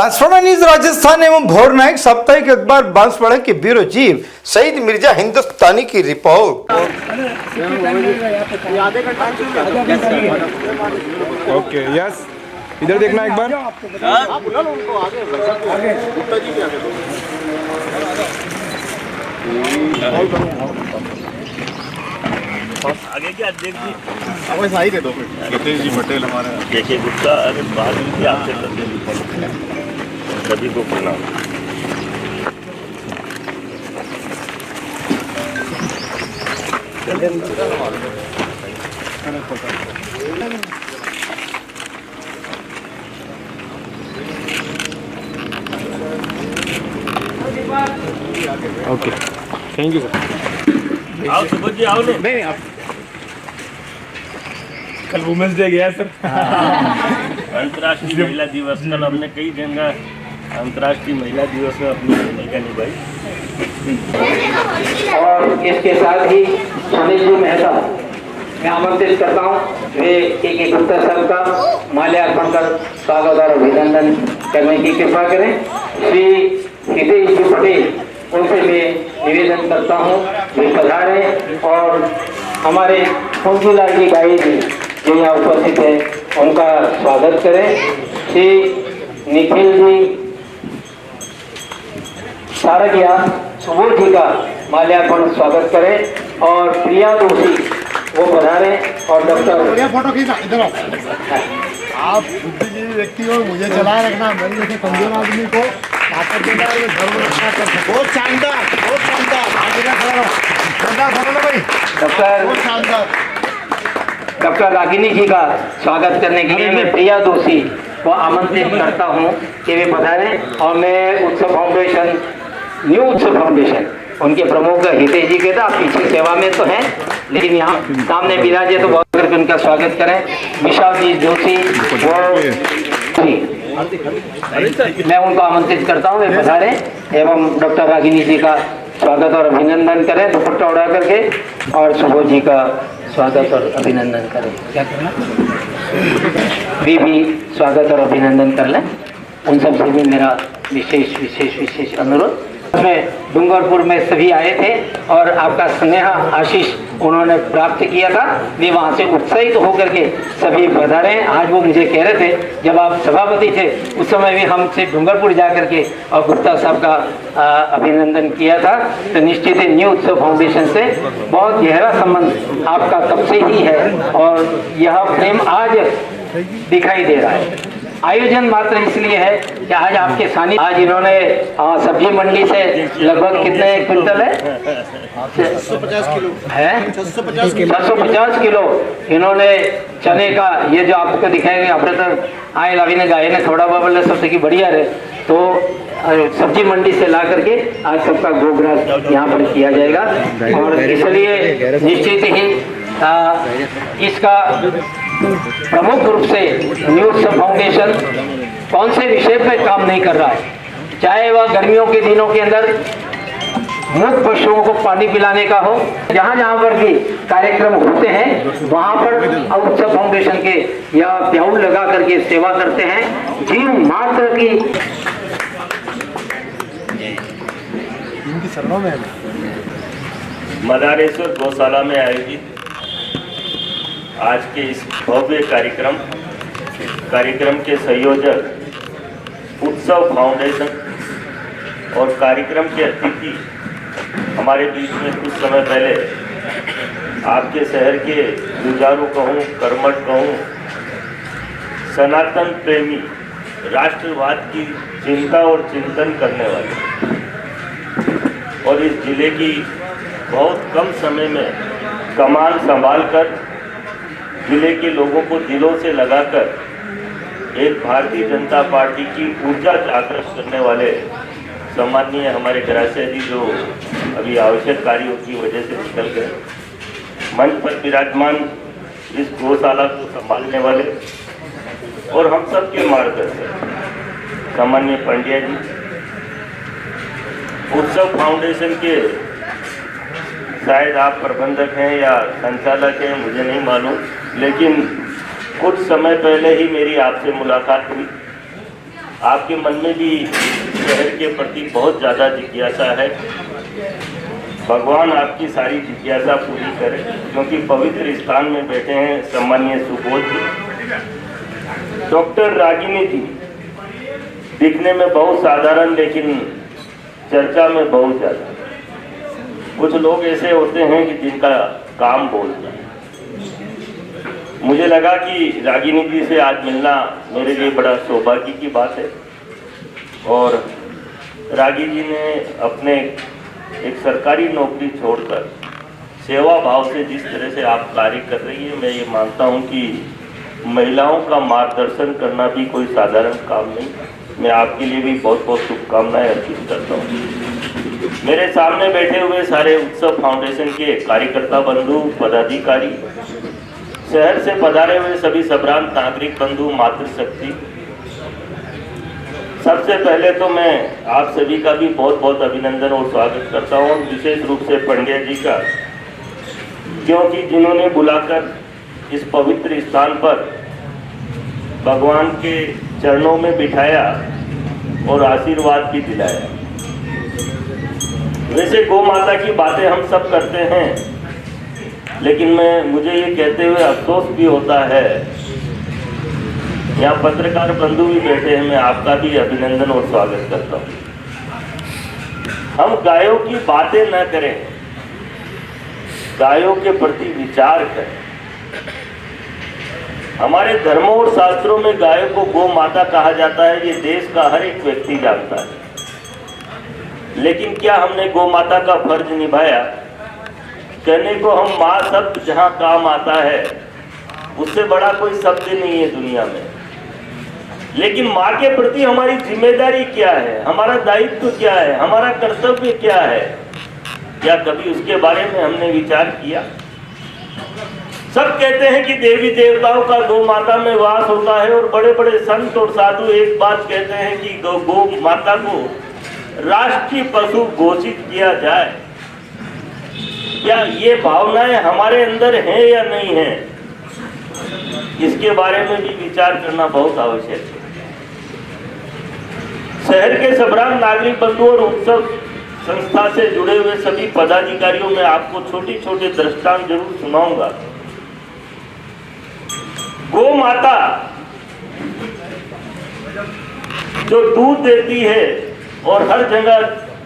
Banswara news Rajasthan एवं भोर नायक साप्ताहिक अखबार बांसवाड़ा के ब्यूरो चीफ सईद मिर्जा हिंदुस्तानी की रिपोर्ट। ओके यस, इधर देखना एक बार। आगे क्या देखिए, सही दे दो हितेश जी पटेल हमारे देखिए गुप्ता, अगर बात हुई आपसे सभी को प्रणाम। Okay, thank you sir. आओ सुबह जी, आओ। नहीं आप कल वुमेन्स डे गया सर। अंतर्राष्ट्रीय महिला दिवस, कल हमने कई जगह अंतर्राष्ट्रीय महिला दिवस में अपनी भूमिका निभाई। और इसके साथ ही सुनील जी मेहता मैं आमंत्रित करता हूँ, वे एक गुप्ता साहब का माल्यार्पण कर स्वागत और अभिनंदन करने की कृपा करें। श्री हितेश जी पटेल, उनसे मैं निवेदन करता हूँ वे पधारें और हमारे कुंजूलाल जी गाई जी जो यहाँ उपस्थित है उनका स्वागत करें। श्री निखिल जी सारगिया सुबोध जी का माल्यार्पण स्वागत करें और प्रिया दोषी वो पधारे और डॉक्टर फोटो खींचा इधर आप बुद्धिजीवी व्यक्ति हो, मुझे चलाए रखना, मेरे जैसे कमजोर आदमी को ताकत देना और धर्म रक्षा कर सकते। बहुत शानदार आगे का खड़ा रहो भाई। बहुत शानदार डॉक्टर रागिनी जी का स्वागत करने के लिए मैं प्रिया दोषी को आमंत्रित करता हूं कि वे पधारें। और मैं उत्सव फाउंडेशन, न्यू उत्सव फाउंडेशन, उनके प्रमुख हितेश जी के, आप पीछे सेवा में तो हैं लेकिन यहाँ सामने विराजे तो बहुत करके उनका स्वागत करें। विशाल जी जोशी मैं उनको आमंत्रित करता हूँ, वे पधारें एवं डॉक्टर रागिनी जी का स्वागत और अभिनंदन करें दुपट्टा उड़ा करके, और सुबोध जी का स्वागत और अभिनंदन करें। क्या करना भी स्वागत और अभिनंदन कर लें। उन सब से भी मेरा विशेष अनुरोध। में डूंगरपुर में सभी आए थे और आपका स्नेह आशीष उन्होंने प्राप्त किया था, वे वहाँ से उत्साहित होकर के सभी पधारे। आज वो मुझे कह रहे थे जब आप सभापति थे उस समय भी हमसे डूंगरपुर जा करके और गुप्ता साहब का अभिनंदन किया था। तो निश्चित ही न्यू उत्सव फाउंडेशन से बहुत गहरा संबंध आपका तब से ही है और यह प्रेम आज दिखाई दे रहा है। आयोजन मात्र इसलिए है कि आज आपके सानिध्य, आज इन्होंने सब्जी मंडी से लगभग कितने क्विंटल है 650 किलो है 650 किलो इन्होंने चने का, ये जो आपको दिखाएंगे अपने तो आए लावीने गाय ने थोड़ा बाबल सबसे की बढ़िया रहे, तो सब्जी मंडी से ला करके आज सबका गोग्रास यहाँ पर किया जाएगा। और इसलिए निश्चित ही इसका प्रमुख रूप से न्यू उत्सव फाउंडेशन कौन से विषय पर काम नहीं कर रहा है, चाहे वह गर्मियों के दिनों के अंदर मूक पशुओं को पानी पिलाने का हो, जहाँ जहाँ पर भी कार्यक्रम होते हैं वहाँ पर उत्सव फाउंडेशन के या प्याऊ लगा करके सेवा करते हैं। जीव मात्र की मदारेश्वर गौशाला में आयोजित आज के इस भव्य कार्यक्रम के संयोजक उत्सव फाउंडेशन और कार्यक्रम के अतिथि हमारे बीच में कुछ समय पहले आपके शहर के जुझारू कहूँ, कर्मठ कहूँ, सनातन प्रेमी, राष्ट्रवाद की चिंता और चिंतन करने वाले और इस जिले की बहुत कम समय में कमान संभालकर जिले के लोगों को दिलों से लगाकर एक भारतीय जनता पार्टी की ऊर्जा जागृत करने वाले सम्माननीय हमारे ग्रासिया जी, जो अभी आवश्यक कार्यों की वजह से निकल गए, मंच पर विराजमान इस गौशाला को संभालने वाले और हम सब के मार्गदर्शक सम्माननीय पंड्या जी, उत्सव फाउंडेशन के शायद आप प्रबंधक हैं या संचालक हैं, मुझे नहीं मालूम, लेकिन कुछ समय पहले ही मेरी आपसे मुलाकात हुई आपके मन में भी शहर के प्रति बहुत ज़्यादा जिज्ञासा है। भगवान आपकी सारी जिज्ञासा पूरी करे, क्योंकि पवित्र स्थान में बैठे हैं सम्मानीय सुबोध जी। डॉक्टर रागिनी जी दिखने में बहुत साधारण, लेकिन चर्चा में बहुत ज़्यादा। कुछ लोग ऐसे होते हैं कि जिनका काम बोलता है। मुझे लगा कि रागिनी जी से आज मिलना मेरे लिए बड़ा सौभाग्य की बात है। और रागी जी ने अपने एक सरकारी नौकरी छोड़कर सेवा भाव से जिस तरह से आप कार्य कर रही है, मैं ये मानता हूँ कि महिलाओं का मार्गदर्शन करना भी कोई साधारण काम नहीं। मैं आपके लिए भी बहुत बहुत शुभकामनाएं अर्पित करता हूँ। मेरे सामने बैठे हुए सारे उत्सव फाउंडेशन के कार्यकर्ता बंधु, पदाधिकारी, शहर से पधारे हुए सभी सभ्रांत नागरिक बंधु, मातृशक्ति, सबसे पहले तो मैं आप सभी का भी बहुत बहुत अभिनंदन और स्वागत करता हूँ, विशेष रूप से पंड्या जी का, क्योंकि जिन्होंने बुलाकर इस पवित्र स्थान पर भगवान के चरणों में बिठाया और आशीर्वाद भी दिलाया। वैसे गौ माता की बातें हम सब करते हैं, लेकिन मुझे ये कहते हुए अफसोस भी होता है, यहाँ पत्रकार बंधु भी बैठे हैं, मैं आपका भी अभिनंदन और स्वागत करता हूँ। हम गायों की बातें न करें, गायों के प्रति विचार करें। हमारे धर्मों और शास्त्रों में गायों को गौ माता कहा जाता है, ये देश का हर एक व्यक्ति जानता है। लेकिन क्या हमने गौ माता का फर्ज निभाया? कहने को हम माँ शब्द जहाँ काम आता है, उससे बड़ा कोई शब्द नहीं है दुनिया में। लेकिन माँ के प्रति हमारी जिम्मेदारी क्या है, हमारा दायित्व क्या है, हमारा कर्तव्य क्या है, क्या कभी उसके बारे में हमने विचार किया? सब कहते हैं कि देवी देवताओं का गौ माता में वास होता है, और बड़े बड़े संत और साधु एक बात कहते हैं कि गौ माता को राष्ट्रीय पशु घोषित किया जाए। क्या ये भावनाएं हमारे अंदर हैं या नहीं है, इसके बारे में भी विचार करना बहुत आवश्यक है। शहर के सभ्रांत नागरिक बंधु और उत्सव संस्था से जुड़े हुए सभी पदाधिकारियों में आपको छोटे छोटे दृष्टांत जरूर सुनाऊंगा। गौ माता जो दूध देती है, और हर जगह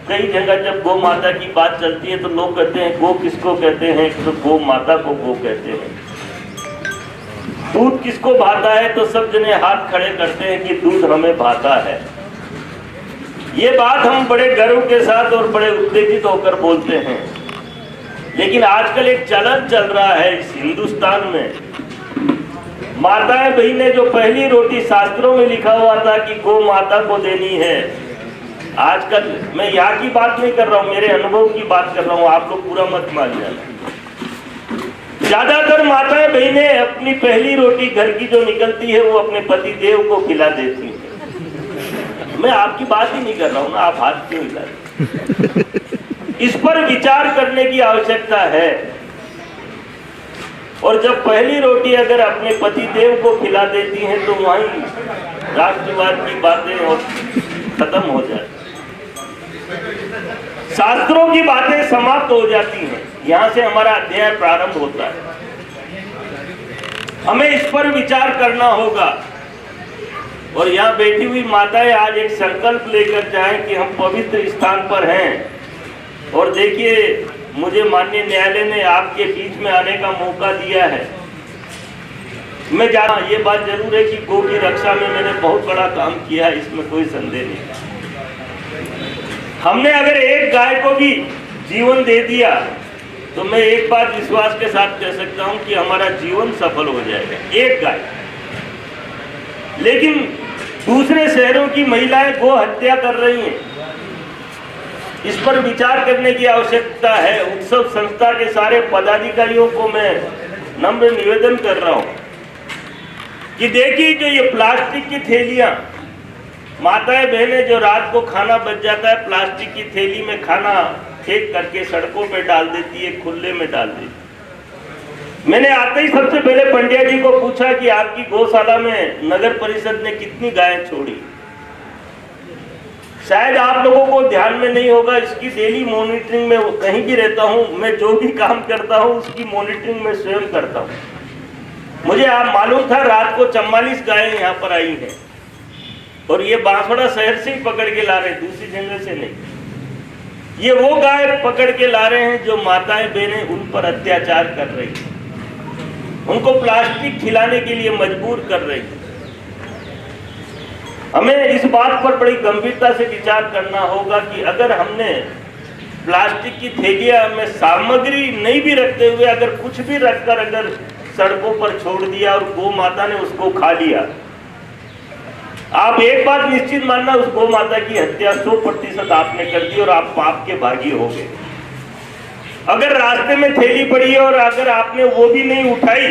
कई जगह जब गौ माता की बात चलती है तो लोग कहते हैं गौ किसको कहते हैं, तो गौ माता को गौ कहते हैं। दूध किसको भाता है, तो सब जने हाथ खड़े करते हैं कि दूध हमें भाता है। ये बात हम बड़े गर्व के साथ और बड़े उत्तेजित होकर बोलते हैं। लेकिन आजकल एक चलन चल रहा है इस हिंदुस्तान में, माताएं बहनें, जो पहली रोटी शास्त्रों में लिखा हुआ था कि गौ माता को देनी है, आजकल मैं यहाँ की बात नहीं कर रहा हूँ, मेरे अनुभव की बात कर रहा हूँ, आप लोग पूरा मत मान जाना। ज्यादातर माताएं बहनें अपनी पहली रोटी घर की जो निकलती है वो अपने पति देव को खिला देती है। मैं आपकी बात ही नहीं कर रहा हूँ ना, आप हाथ क्यों हिला रहे? इस पर विचार करने की आवश्यकता है। और जब पहली रोटी अगर अपने पति देव को खिला देती हैं तो वहीं राष्ट्रवाद की बातें और खत्म हो जाती, शास्त्रों की बातें समाप्त हो जाती हैं। यहाँ से हमारा अध्याय प्रारंभ होता है। हमें इस पर विचार करना होगा। और यहाँ बैठी हुई माताएं आज एक संकल्प लेकर जाएं कि हम पवित्र स्थान पर हैं। और देखिए, मुझे माननीय न्यायालय ने आपके बीच में आने का मौका दिया है। मैं जाना, ये बात जरूर है कि गौ की रक्षा में मैंने बहुत बड़ा काम किया है, इसमें कोई संदेह नहीं। हमने अगर एक गाय को भी जीवन दे दिया तो मैं एक बात विश्वास के साथ कह सकता हूं कि हमारा जीवन सफल हो जाएगा, एक गाय। लेकिन दूसरे शहरों की महिलाएं गौ हत्या कर रही हैं, इस पर विचार करने की आवश्यकता है। उत्सव संस्था के सारे पदाधिकारियों को मैं नम्र निवेदन कर रहा हूं कि देखिए, जो ये प्लास्टिक की थैलियां, माताएं बहनें जो रात को खाना बच जाता है प्लास्टिक की थैली में खाना फेंक करके सड़कों पे डाल देती है, खुले में डाल देती। मैंने आते ही सबसे पहले पंड्या जी को पूछा कि आपकी गौशाला में नगर परिषद ने कितनी गायें छोड़ी। शायद आप लोगों को ध्यान में नहीं होगा, इसकी डेली मॉनिटरिंग में कहीं भी रहता हूं, मैं जो भी काम करता हूं उसकी मॉनिटरिंग में स्वयं करता हूं। मुझे आप मालूम था रात को 44 गायें यहाँ पर आई हैं और ये बांसवाड़ा शहर से ही पकड़ के ला रहे हैं, दूसरी जगह से नहीं। ये वो गाय पकड़ के ला रहे हैं जो माताएं बहनें उन पर अत्याचार कर रही हैं, उनको प्लास्टिक खिलाने के लिए मजबूर कर रही हैं। हमें इस बात पर बड़ी गंभीरता से विचार करना होगा कि अगर हमने प्लास्टिक की थैलियां में सामग्री नहीं भी रखते हुए अगर कुछ भी रखकर अगर सड़कों पर छोड़ दिया और गौ माता ने उसको खा लिया, आप एक बात निश्चित मानना, उस गौ माता की हत्या 100% आपने कर दी और आप पाप के भागी हो गए। अगर रास्ते में थैली पड़ी है और अगर आपने वो भी नहीं उठाई,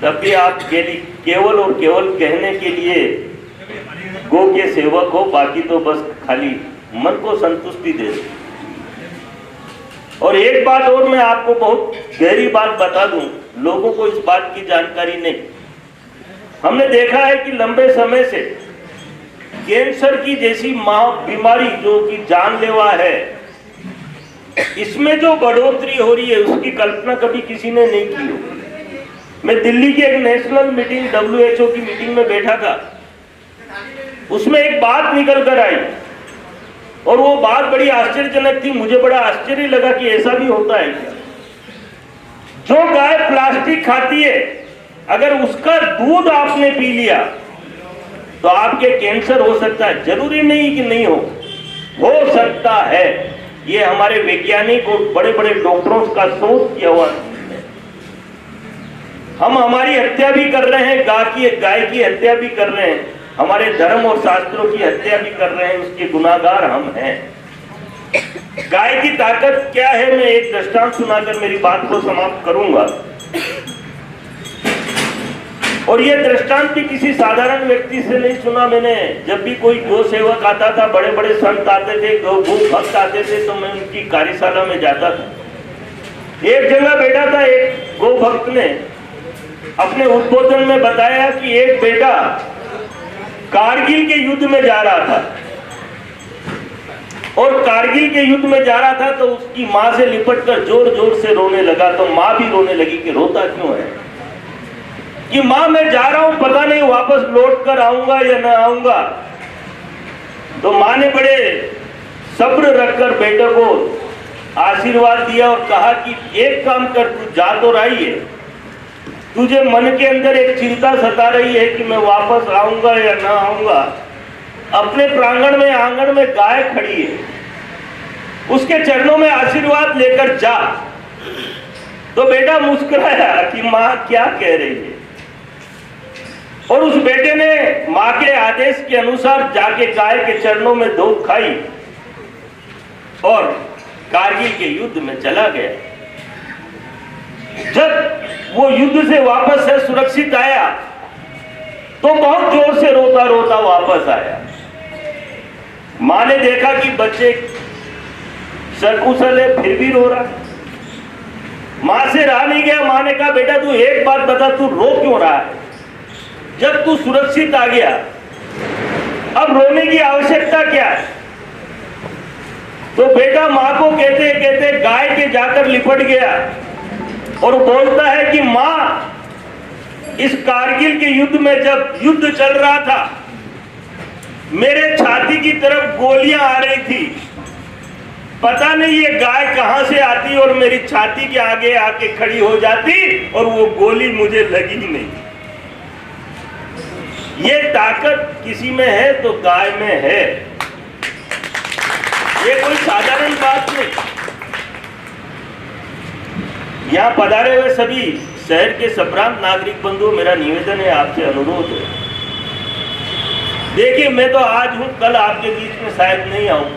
तब भी आप केवल और केवल कहने के लिए गौ के सेवक हो, बाकी तो बस खाली मन को संतुष्टि दे। और एक बात और मैं आपको बहुत गहरी बात बता दूं, लोगों को इस बात की जानकारी नहीं। हमने देखा है कि लंबे समय से कैंसर की जैसी बीमारी जो कि जानलेवा है, इसमें जो बढ़ोतरी हो रही है उसकी कल्पना कभी किसी ने नहीं की होगी। मैं दिल्ली की एक नेशनल मीटिंग WHO की मीटिंग में बैठा था, उसमें एक बात निकल कर आई और वो बात बड़ी आश्चर्यजनक थी। मुझे बड़ा आश्चर्य लगा कि ऐसा भी होता है क्या। जो गाय प्लास्टिक खाती है, अगर उसका दूध आपने पी लिया तो आपके कैंसर हो सकता है। जरूरी नहीं कि नहीं हो सकता है। ये हमारे वैज्ञानिक और बड़े बड़े डॉक्टरों का शोध किया हुआ है। हम हमारी हत्या भी कर रहे हैं, गाय की हत्या भी कर रहे हैं, हमारे धर्म और शास्त्रों की हत्या भी कर रहे हैं, उसके गुनाहगार हम हैं। गाय की ताकत क्या है, मैं एक दृष्टांत सुनाकर मेरी बात को समाप्त करूंगा। और यह दृष्टांत भी किसी साधारण व्यक्ति से नहीं सुना मैंने। जब भी कोई गौ सेवक आता था, बड़े बड़े संत आते थे, गौ भक्त आते थे, तो मैं उनकी कार्यशाला में जाता था। एक जगह बैठा था, एक गौ भक्त ने अपने उद्बोधन में बताया कि एक बेटा कारगिल के युद्ध में जा रहा था और कारगिल के युद्ध में जा रहा था तो उसकी मां से लिपटकर जोर जोर से रोने लगा। तो मां भी रोने लगी कि रोता क्यों है, कि मां मैं जा रहा हूं, पता नहीं वापस लौट कर आऊंगा या ना आऊंगा। तो मां ने बड़े सब्र रखकर बेटे को आशीर्वाद दिया और कहा कि एक काम कर, तू जा तो रही है, तुझे मन के अंदर एक चिंता सता रही है कि मैं वापस आऊंगा या ना आऊंगा। अपने प्रांगण में, आंगन में गाय खड़ी है, उसके चरणों में आशीर्वाद लेकर जा। तो बेटा मुस्कुराया कि मां क्या कह रही है, और उस बेटे ने मां के आदेश के अनुसार जाके गाय के चरणों में धूप खाई और कारगिल के युद्ध में चला गया। जब वो युद्ध से वापस से सुरक्षित आया तो बहुत जोर से रोता रोता वापस आया। मां ने देखा कि बच्चे सकुशल है, फिर भी रो रहा है। मां से रहा नहीं गया। मां ने कहा बेटा तू एक बात बता, तू रो क्यों रहा है? जब तू सुरक्षित आ गया, अब रोने की आवश्यकता क्या है? तो बेटा मां को कहते कहते गाय के जाकर लिपट गया और बोलता है कि मां, इस कारगिल के युद्ध में जब युद्ध चल रहा था, मेरे छाती की तरफ गोलियां आ रही थी। पता नहीं ये गाय कहां से आती और मेरी छाती के आगे आके खड़ी हो जाती और वो गोली मुझे लगी ही नहीं। ये ताकत किसी में है तो गाय में है। ये कोई साधारण बात नहीं। यहाँ पधारे हुए सभी शहर के सप्रांत नागरिक बंधुओं, मेरा निवेदन है, आपसे अनुरोध है। देखिए मैं तो आज हूं, कल आपके बीच में शायद नहीं आऊं,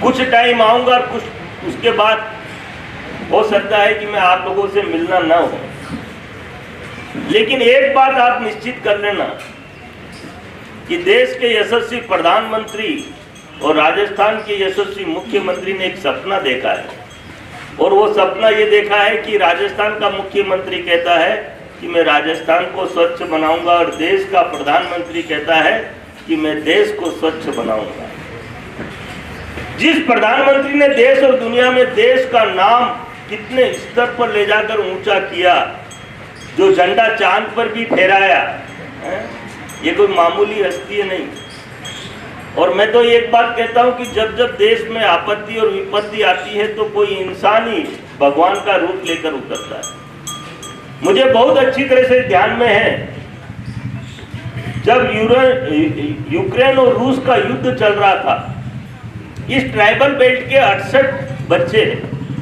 कुछ टाइम आऊंगा और कुछ उसके बाद हो सकता है कि मैं आप लोगों से मिलना ना हो। लेकिन एक बात आप निश्चित कर लेना कि देश के यशस्वी प्रधानमंत्री और राजस्थान के यशस्वी मुख्यमंत्री ने एक सपना देखा है, और वो सपना ये देखा है कि राजस्थान का मुख्यमंत्री कहता है कि मैं राजस्थान को स्वच्छ बनाऊंगा, और देश का प्रधानमंत्री कहता है कि मैं देश को स्वच्छ बनाऊंगा। जिस प्रधानमंत्री ने देश और दुनिया में देश का नाम कितने स्तर पर ले जाकर ऊंचा किया, जो झंडा चांद पर भी फहराया, ये कोई मामूली हस्ती नहीं। और मैं तो एक बात कहता हूं कि जब जब देश में आपत्ति और विपत्ति आती है तो कोई इंसान ही भगवान का रूप लेकर उतरता है। मुझे बहुत अच्छी तरह से ध्यान में है, जब यूक्रेन और रूस का युद्ध चल रहा था, इस ट्राइबल बेल्ट के 68 बच्चे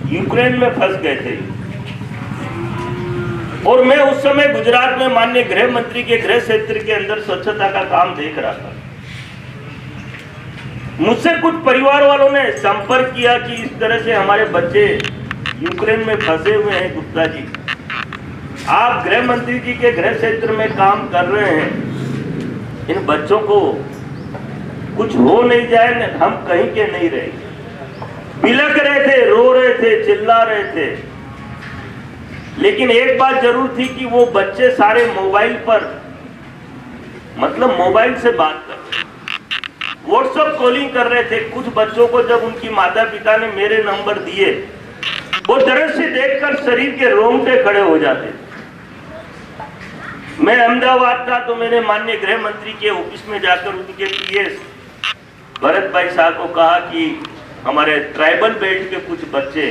यूक्रेन में फंस गए थे। और मैं उस समय गुजरात में माननीय गृह मंत्री के गृह क्षेत्र के अंदर स्वच्छता का काम देख रहा था। मुझसे कुछ परिवार वालों ने संपर्क किया कि इस तरह से हमारे बच्चे यूक्रेन में फंसे हुए हैं, गुप्ता जी आप गृह मंत्री जी के गृह क्षेत्र में काम कर रहे हैं, इन बच्चों को कुछ हो नहीं जाए, हम कहीं के नहीं रहे। बिलक रहे थे, रो रहे थे, चिल्ला रहे थे। लेकिन एक बात जरूर थी कि वो बच्चे सारे मोबाइल पर, मतलब मोबाइल से बात कर रहे, व्हाट्सएप कॉलिंग कर रहे थे। कुछ बच्चों को जब उनकी माता पिता ने मेरे नंबर दिए, वो दृश्य देखकर शरीर के रोंगटे खड़े हो जाते। मैं अहमदाबाद था तो मैंने माननीय गृह मंत्री के ऑफिस में जाकर उनके पीएस भरत भाई साहब को कहा कि हमारे ट्राइबल बेल्ट के कुछ बच्चे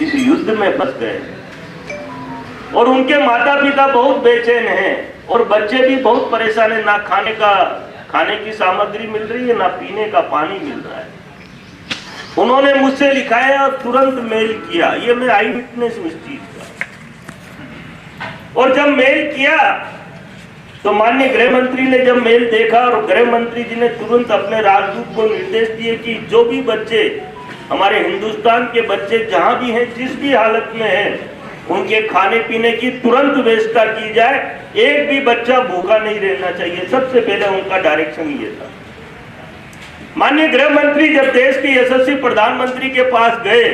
इस युद्ध में फंस गए और उनके माता पिता बहुत बेचैन हैं और बच्चे भी बहुत परेशान हैं, ना खाने की सामग्री मिल रही है, ना पीने का पानी मिल रहा है। उन्होंने मुझसे लिखा है और तुरंत मेल किया, ये मैं आई विटनेस हूं इस चीज का। और जब मेल किया तो माननीय गृह मंत्री ने जब मेल देखा और गृह मंत्री जी ने तुरंत अपने राजदूत को निर्देश दिए कि जो भी बच्चे, हमारे हिंदुस्तान के बच्चे जहां भी हैं, जिस भी हालत में हैं, उनके खाने पीने की तुरंत व्यवस्था की जाए। एक भी बच्चा भूखा नहीं रहना चाहिए, सबसे पहले उनका डायरेक्शन ये था। माननीय गृह मंत्री जब देश के यशस्वी प्रधानमंत्री के पास गए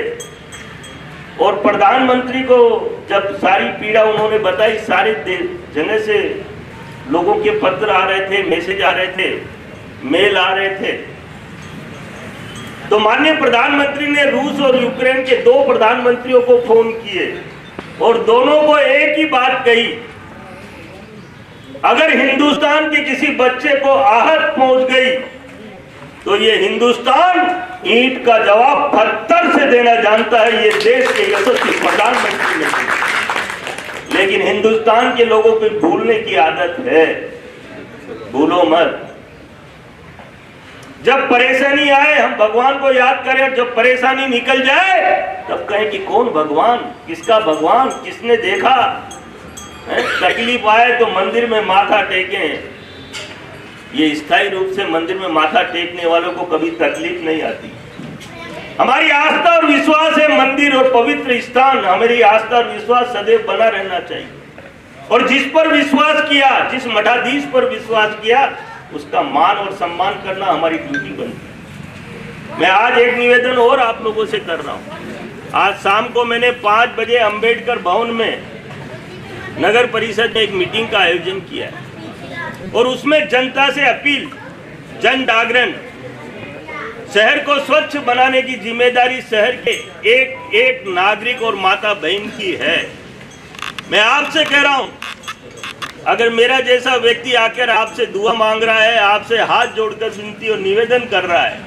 और प्रधानमंत्री को जब सारी पीड़ा उन्होंने बताई, सारे जगह से लोगों के पत्र आ रहे थे, मैसेज आ रहे थे, मेल आ रहे थे, तो माननीय प्रधानमंत्री ने रूस और यूक्रेन के 2 प्रधानमंत्रियों को फोन किए और दोनों को एक ही बात कही, अगर हिंदुस्तान के किसी बच्चे को आहत पहुंच गई तो ये हिंदुस्तान ईंट का जवाब पत्थर से देना जानता है। ये देश के यशस्वी प्रधानमंत्री ने, लेकिन हिंदुस्तान के लोगों को भूलने की आदत है, भूलो मत। जब परेशानी आए हम भगवान को याद करें और जब परेशानी निकल जाए तब कहें कि कौन भगवान, किसका भगवान, किसने देखा। तकलीफ आए तो मंदिर में माथा टेकें। ये स्थायी रूप से मंदिर में माथा टेकने वालों को कभी तकलीफ नहीं आती। हमारी आस्था और विश्वास है मंदिर और पवित्र स्थान, हमारी आस्था और विश्वास सदैव बना रहना चाहिए। और जिस पर विश्वास किया, जिस मठाधीश पर विश्वास किया, उसका मान और सम्मान करना हमारी ड्यूटी बनती है। मैं आज एक निवेदन और आप लोगों से कर रहा हूं। आज शाम को मैंने 5 बजे अंबेडकर भवन में नगर परिषद में एक मीटिंग का आयोजन किया है और उसमें जनता से अपील, जन जागरण, शहर को स्वच्छ बनाने की जिम्मेदारी शहर के एक एक नागरिक और माता बहन की है। मैं आपसे कह रहा हूं, अगर मेरा जैसा व्यक्ति आकर आपसे दुआ मांग रहा है, आपसे हाथ जोड़कर विनती और निवेदन कर रहा है,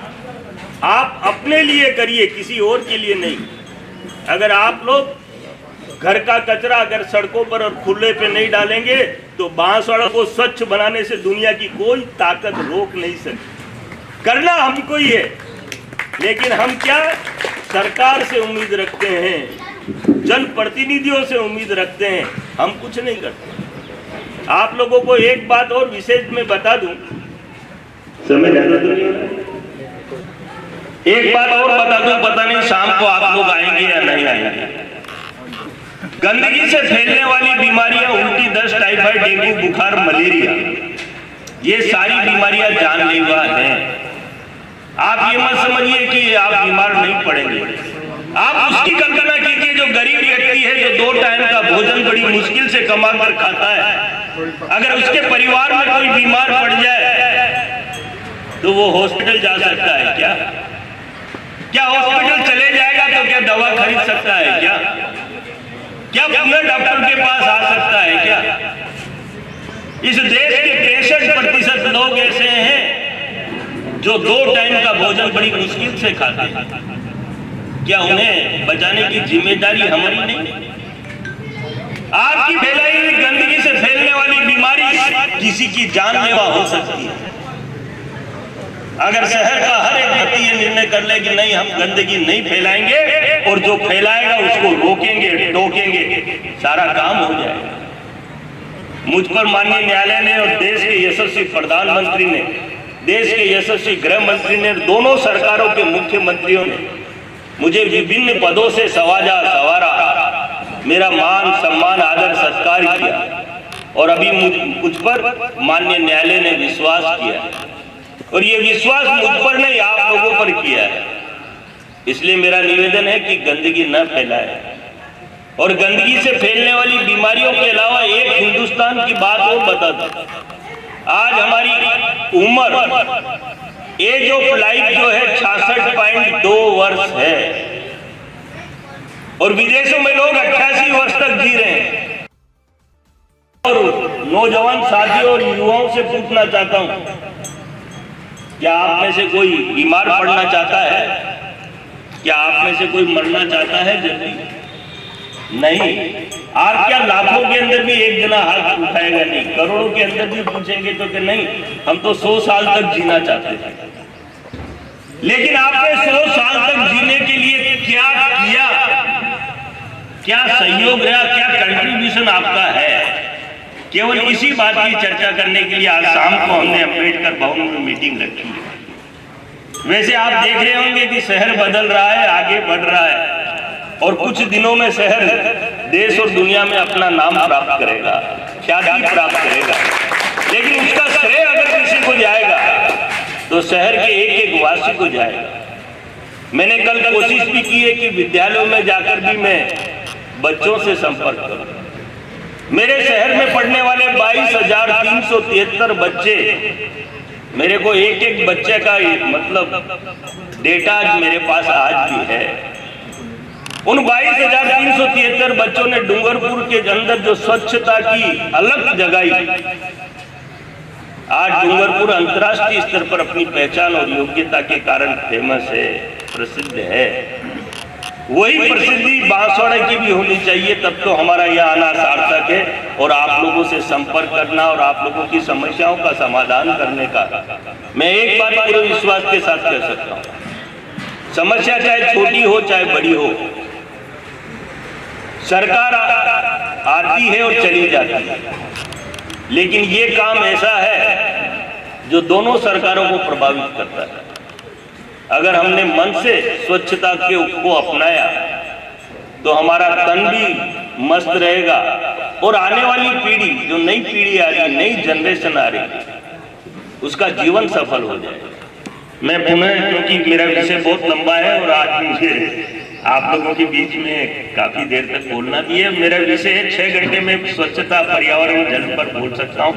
आप अपने लिए करिए, किसी और के लिए नहीं। अगर आप लोग घर का कचरा अगर सड़कों पर और खुले पे नहीं डालेंगे तो बांसवाड़ा को स्वच्छ बनाने से दुनिया की कोई ताकत रोक नहीं सकती। करना हमको ही है, लेकिन हम क्या सरकार से उम्मीद रखते हैं, जनप्रतिनिधियों से उम्मीद रखते हैं, हम कुछ नहीं करते। आप लोगों को एक बात और विशेष में बता दूं, समय ज्यादा तो नहीं हो रहा, एक बात और बता दूं, पता नहीं शाम को आप लोग आएंगे या नहीं आएंगे। गंदगी से फैलने वाली बीमारियां, उल्टी, दस्त, टाइफाइड, डेंगू, बुखार, मलेरिया, ये सारी बीमारियां जानलेवा हैं। आप ये मत समझिए कि आप बीमार नहीं पड़ेंगे। आप उसकी कल्पना कीजिए जो गरीब व्यक्ति है, जो 2 टाइम का भोजन बड़ी मुश्किल से कमा कर खाता है, अगर उसके परिवार में कोई बीमार पड़ जाए तो वो हॉस्पिटल जा सकता है क्या? क्या हॉस्पिटल चले जाएगा तो क्या दवा खरीद सकता है क्या? क्या पूरे डॉक्टर के पास आ सकता है क्या? इस देश के 63% लोग ऐसे हैं जो 2 टाइम का भोजन बड़ी मुश्किल से खाते हैं। क्या उन्हें बचाने की जिम्मेदारी हमारी नहीं? आपकी फैलाई हुई गंदगी से फैलने वाली बीमारी किसी की जानलेवा हो सकती है। अगर शहर का हर एक व्यक्ति ये निर्णय कर ले कि नहीं, हम गंदगी नहीं फैलाएंगे और जो फैलाएगा उसको रोकेंगे, टोकेंगे, सारा काम हो जाएगा। मुझ पर माननीय न्यायालय ने और देश के यशस्वी प्रधानमंत्री ने, देश के यशस्वी गृह मंत्री ने, दोनों सरकारों के मुख्यमंत्रियों ने मुझे विभिन्न पदों से सवारा, मेरा मान सम्मान आदर सत्कार किया और अभी मुझ पर माननीय न्यायालय ने विश्वास किया और ये विश्वास मुझ पर नहीं, आप लोगों पर किया है। इसलिए मेरा निवेदन है कि गंदगी न फैलाए और गंदगी से फैलने वाली बीमारियों के अलावा एक हिंदुस्तान की बात और बता दूं। आज हमारी उम्र, एज ऑफ लाइफ जो है 66.2 वर्ष है और विदेशों में लोग 88 वर्ष तक जी रहे हैं। और नौजवान साथियों और युवाओं से पूछना चाहता हूं, क्या आप में से कोई बीमार पड़ना चाहता है? क्या आप में से कोई मरना चाहता है जल्दी? नहीं। आप क्या लाखों के अंदर भी एक जना हाथ उठाएगा नहीं? करोड़ों के अंदर भी पूछेंगे तो कि नहीं, हम तो 100 साल तक जीना चाहते हैं। लेकिन आपने 100 साल तक जीने के लिए क्या किया? क्या सहयोग रहा? क्या कंट्रीब्यूशन आपका है? केवल इसी बात की चर्चा करने के लिए आज शाम को हमने अम्बेडकर भवन में मीटिंग रखी है। वैसे आप देख रहे होंगे कि शहर बदल रहा है, आगे बढ़ रहा है और कुछ दिनों में शहर देश और दुनिया में अपना नाम प्राप्त करेगा, ख्याति प्राप्त करेगा। लेकिन उसका श्रेय अगर किसी को जाएगा तो शहर के एक एक वासी को जाएगा। मैंने कल कोशिश भी की है कि विद्यालयों में जाकर भी मैं बच्चों से संपर्क करूं। मेरे शहर में पढ़ने वाले 22,373 बच्चे, मेरे को एक एक बच्चे का मतलब डेटा मेरे पास आज भी है। उन 22,373 बच्चों ने डूंगरपुर के अंदर जो स्वच्छता की अलग जगाई, आज डूंगरपुर अंतर्राष्ट्रीय स्तर पर अपनी पहचान और योग्यता के कारण फेमस है, प्रसिद्ध है। वही प्रसिद्धि बांसवाड़ा की भी होनी चाहिए, तब तो हमारा यह आना सार्थक है। और आप लोगों से संपर्क करना और आप लोगों की समस्याओं का समाधान करने का मैं एक बात पूरे विश्वास के साथ कह सकता हूँ, समस्या चाहे छोटी हो चाहे बड़ी हो, सरकार आती है और चली जाती है, लेकिन ये काम ऐसा है जो दोनों सरकारों को प्रभावित करता है। अगर हमने मन से स्वच्छता को अपनाया तो हमारा तन भी मस्त रहेगा और आने वाली पीढ़ी, जो नई पीढ़ी आ रही, नई जनरेशन आ रही, उसका जीवन सफल हो जाएगा। मैं पुनः, क्योंकि मेरा विषय बहुत लंबा है और आज मुझे आप लोगों के बीच में काफी देर तक बोलना भी है। मेरा विषय है 6 घंटे में स्वच्छता, पर्यावरण, जल पर बोल सकता हूँ।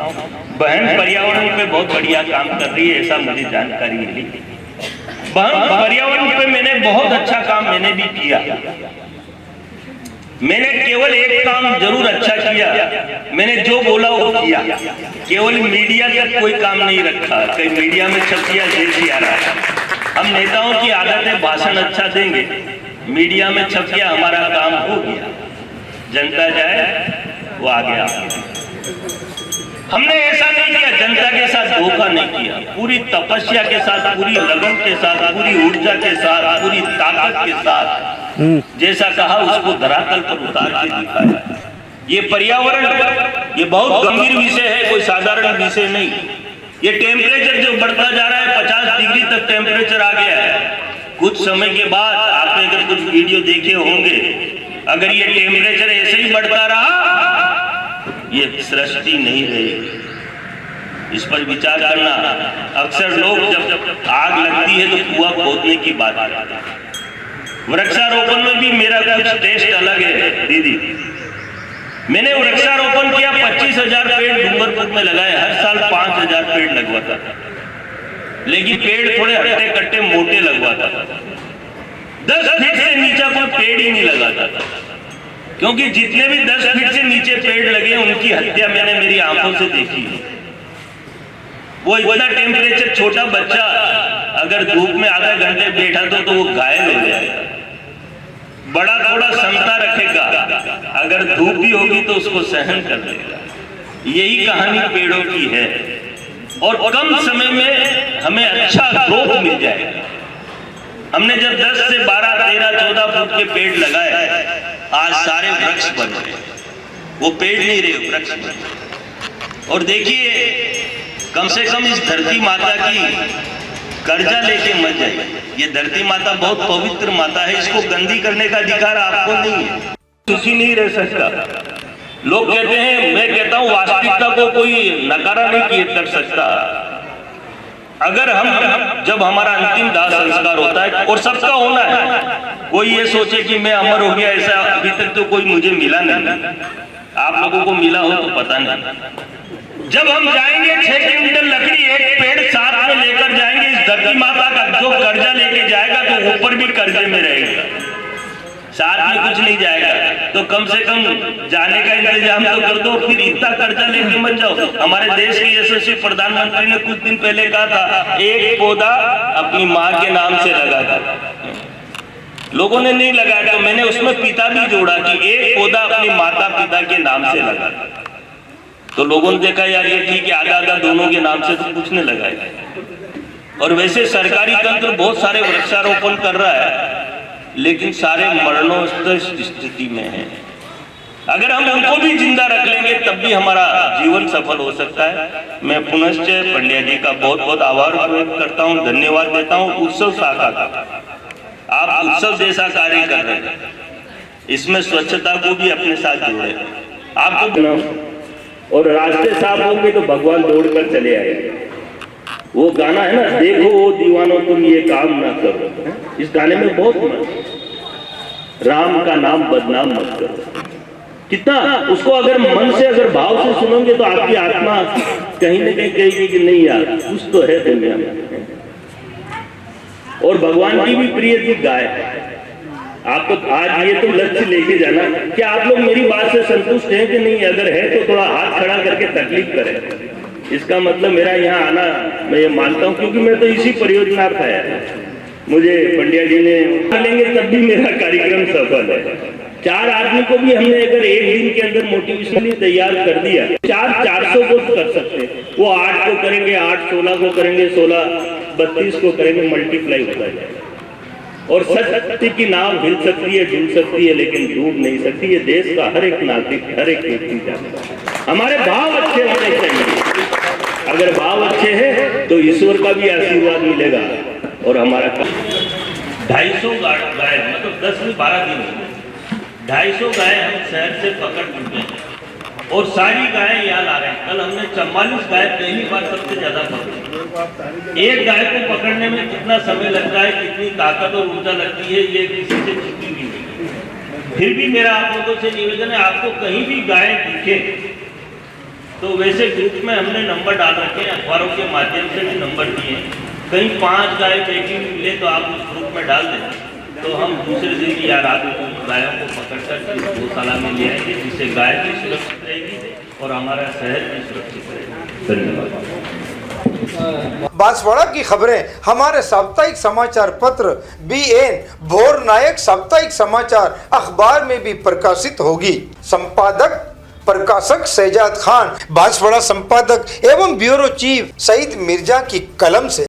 बहन पर्यावरण पे बहुत बढ़िया काम कर रही है, ऐसा मुझे जानकारी मिली। बहन पर्यावरण पे मैंने बहुत अच्छा काम मैंने भी किया। मैंने केवल एक काम जरूर अच्छा किया, मैंने जो बोला वो किया। केवल मीडिया तक कोई काम नहीं रखा। कई मीडिया में छप गया, जैसी आ रहा है। हम नेताओं की आदत है भाषण अच्छा देंगे, मीडिया में छप गया, हमारा काम हो गया, जनता जाए वो आ गया। हमने ऐसा नहीं किया, जनता के साथ धोखा नहीं किया, पूरी तपस्या के साथ, पूरी लगन के साथ, पूरी ऊर्जा के साथ, पूरी ताकत के साथ जैसा कहा उसको धरातल पर उतार के दिखाया। ये पर्यावरण, ये बहुत गंभीर विषय है, कोई साधारण विषय नहीं। ये टेम्परेचर जो बढ़ता जा रहा है, 50 डिग्री तक टेम्परेचर आ गया है। कुछ समय के बाद आपने अगर कुछ वीडियो देखे होंगे, अगर ये टेम्परेचर ऐसे ही बढ़ता रहा, ये सृष्टि नहीं रहेगी। इस पर विचार करना। अक्सर लोग जब आग लगती है तो कुआं खोदने की बात करते हैं। वृक्षारोपण में भी मेरा कुछ टेस्ट अलग है दीदी। मैंने वृक्षारोपण किया, 25,000 पेड़ डूंगरपुर में लगाए, हर साल 5,000 पेड़ लगवाता था। लेकिन पेड़ थोड़े हट्टे कट्टे मोटे लगवाता था। 10 फीट से नीचे कोई पेड़ ही नहीं लगाता था, क्योंकि जितने भी 10 फीट से नीचे पेड़ लगे उनकी हत्या मैंने मेरी आंखों से देखी है। वो इतना टेम्परेचर, छोटा बच्चा अगर धूप में आधा घंटे बैठा तो वो घायल हो जाएगा। बड़ा थोड़ा क्षमता रखेगा, अगर धूप भी होगी तो उसको सहन कर लेगा। यही कहानी पेड़ों की है, और कम समय में हमें अच्छा ग्रोथ मिल जाएगा। हमने जब 10 से 12, 13, 14 फुट के पेड़ लगाए, आज सारे वृक्ष बन गए। वो पेड़ नहीं रहे, वृक्ष बन गए। और देखिए, कम से कम इस धरती माता की कर्जा लेके मत जाइए। ये धरती माता बहुत पवित्र माता है, इसको गंदी करने का अधिकार आपको नहीं है। सुखी नहीं रह सकता। लोग कहते हैं, मैं कहता हूं वास्तविकता को कोई नकारा नहीं कर सकता। अगर हम जब हमारा अंतिम दाह संस्कार होता है, और सबका होना है, कोई ये सोचे कि मैं अमर हो गया, ऐसा अभी तक तो कोई मुझे मिला नहीं। आप लोगों को मिला हो तो पता नहीं। जब हम जाएंगे 6 क्विंटल लकड़ी एक पेड़ साथ में लेकर जाएंगे, इस धरती माता का जो कर्जा लेके जाएगा तो ऊपर भी कर्जे में रहेगा, साथ में कुछ नहीं जाएगा। तो कम से कम जाने का इंतजाम तो कर दो, फिर इतना कर्जा लेके मत जाओ। हमारे देश के यशस्वी प्रधानमंत्री ने कुछ दिन पहले कहा था, एक पौधा अपनी माँ के नाम से लगा था। लोगों ने नहीं लगाया, तो मैंने उसमें पिता भी जोड़ा कि एक पौधा अपनी माता पिता के नाम से लगा। तो लोगों ने देखा, यार ये ठीक है, आधा आधा दोनों के नाम से तो कुछ नहीं लगाया। और वैसे सरकारी तंत्र बहुत सारे वृक्षारोपण कर रहा है, लेकिन सारे मरणोत्तर स्थिति में है। अगर हम उनको भी जिंदा रख लेंगे तब भी हमारा जीवन सफल हो सकता है। मैं पुनश्च पंड्या जी का बहुत बहुत आभार व्यक्त करता हूँ, धन्यवाद देता हूँ। उत्सव शाखा का आप उत्सव जैसा कार्य कर रहे हैं, इसमें स्वच्छता को भी अपने साथ जोड़े। आपको और रास्ते साफ होंगे तो भगवान दौड़कर चले आएंगे। वो गाना है ना, देखो वो दीवानों तुम ये काम ना करो, इस गाने में बहुत मत, राम का नाम बदनाम मत करो। कितना उसको अगर मन से, अगर भाव से सुनोगे तो आपकी आत्मा कहीं ना कहीं कहेगी कि नहीं यार कुछ तो है दुनिया में। और भगवान की भी प्रिय थी गाय। आपको आज ये तो लक्ष्य लेके जाना कि आप लोग मेरी बात से संतुष्ट हैं कि नहीं। अगर है तो थोड़ा हाथ खड़ा करके तकलीफ करें। इसका मतलब मेरा यहाँ आना मैं ये मानता हूँ, क्योंकि मैं तो इसी परियोजना पर है। मुझे पंड्या जी ने लेंगे तब भी मेरा कार्यक्रम सफल है। 4 आदमी को भी हमने अगर एक दिन के अंदर मोटिवेशनली तैयार कर दिया, 400 को कर सकते हैं। वो 8 को करेंगे, 8 16 को करेंगे, 16 32 को करेंगे, मल्टीप्लाई होता है। और सत्य की नाव हिल सकती है, डूब सकती है, लेकिन डूब नहीं सकती। ये देश का हर एक नागरिक, हर एक व्यक्ति जानता है। हमारे भाव अच्छे होने चाहिए। अगर भाव अच्छे हैं तो ईश्वर का भी आशीर्वाद मिलेगा। और हमारा 250 गाय, मतलब 10 से 12 दिन 250 गाय हम शहर से पकड़ चुके हैं, और सारी गायें यहाँ ला रहे हैं। कल हमने 44 गाय पहली बार सबसे ज्यादा पकड़ी। एक गाय को पकड़ने में कितना समय लगता है, कितनी ताकत और ऊर्जा लगती है, ये किसी से छुपी भी नहीं। फिर भी मेरा आप लोगों से निवेदन है, आपको कहीं भी गाय दिखे तो वैसे ग्रुप में हमने नंबर डाल रखे हैं, अखबारों के माध्यम से भी नंबर दिए हैं। कहीं 5 गाय बेटी मिले तो आप उस ग्रुप में डाल दें, तो हम दूसरे दिन यार आपको गायों को पकड़ कर गौशाला में ले आएंगे, जिससे गाय भी सुरक्षित रहेगी और हमारा शहर भी सुरक्षित रहेगा। धन्यवाद। बांसवाड़ा की खबरें हमारे साप्ताहिक समाचार पत्र BN भोर नायक साप्ताहिक समाचार अखबार में भी प्रकाशित होगी। संपादक प्रकाशक शहजाद खान, बांसवाड़ा संपादक एवं ब्यूरो चीफ सईद मिर्जा की कलम से।